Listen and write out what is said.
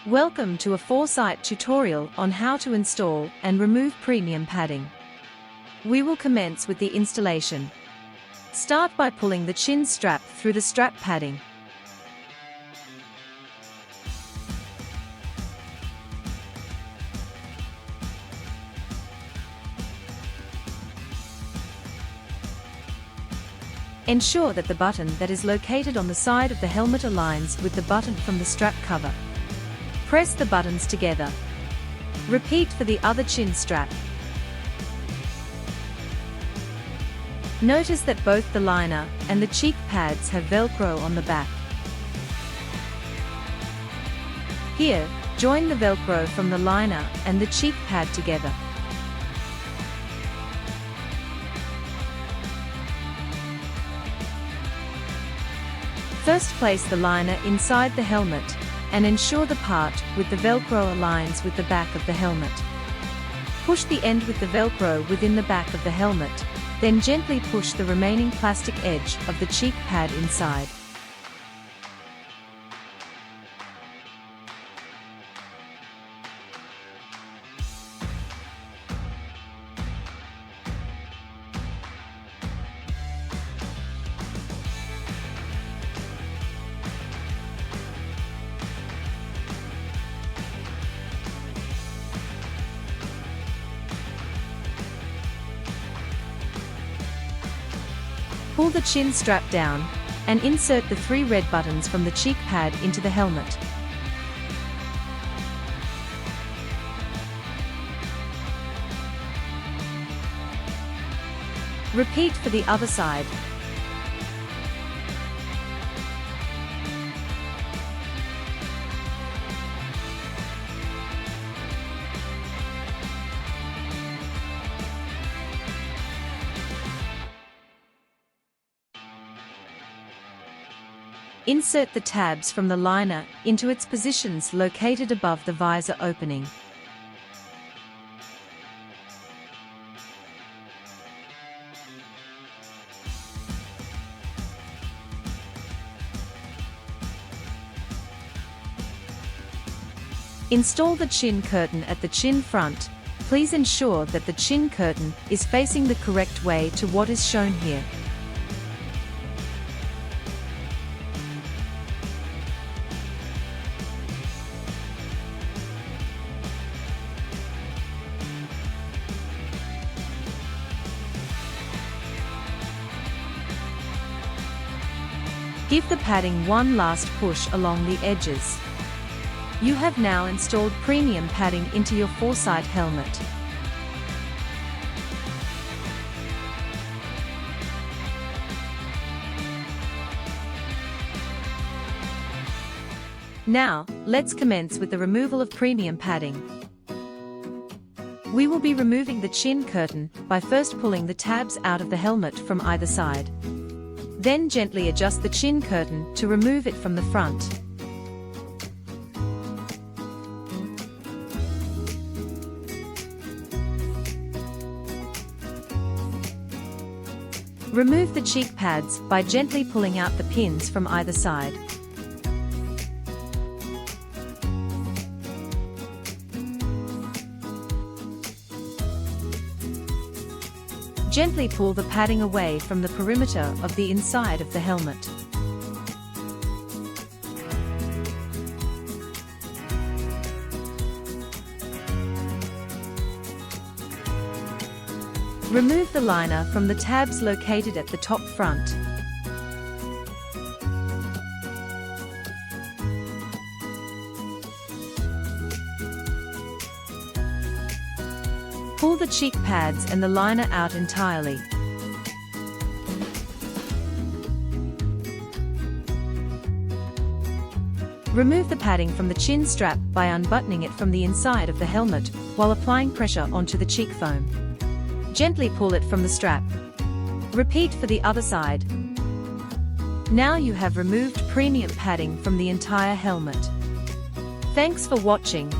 Welcome to a Forcite tutorial on how to install and remove premium padding. We will commence with the installation. Start by pulling the chin strap through the strap padding. Ensure that the button that is located on the side of the helmet aligns with the button from the strap cover. Press the buttons together. Repeat for the other chin strap. Notice that both the liner and the cheek pads have Velcro on the back. Here, join the Velcro from the liner and the cheek pad together. First place the liner inside the helmet, and ensure the part with the Velcro aligns with the back of the helmet. Push the end with the Velcro within the back of the helmet, then gently push the remaining plastic edge of the cheek pad inside. Pull the chin strap down, and insert the 3 red buttons from the cheek pad into the helmet. Repeat for the other side. Insert the tabs from the liner into its positions located above the visor opening. Install the chin curtain at the chin front. Please ensure that the chin curtain is facing the correct way to what is shown here. Give the padding one last push along the edges. You have now installed premium padding into your Forcite helmet. Now, let's commence with the removal of premium padding. We will be removing the chin curtain by first pulling the tabs out of the helmet from either side. Then gently adjust the chin curtain to remove it from the front. Remove the cheek pads by gently pulling out the pins from either side. Gently pull the padding away from the perimeter of the inside of the helmet. Remove the liner from the tabs located at the top front. Pull the cheek pads and the liner out entirely. Remove the padding from the chin strap by unbuttoning it from the inside of the helmet while applying pressure onto the cheek foam. Gently pull it from the strap. Repeat for the other side. Now you have removed premium padding from the entire helmet. Thanks for watching.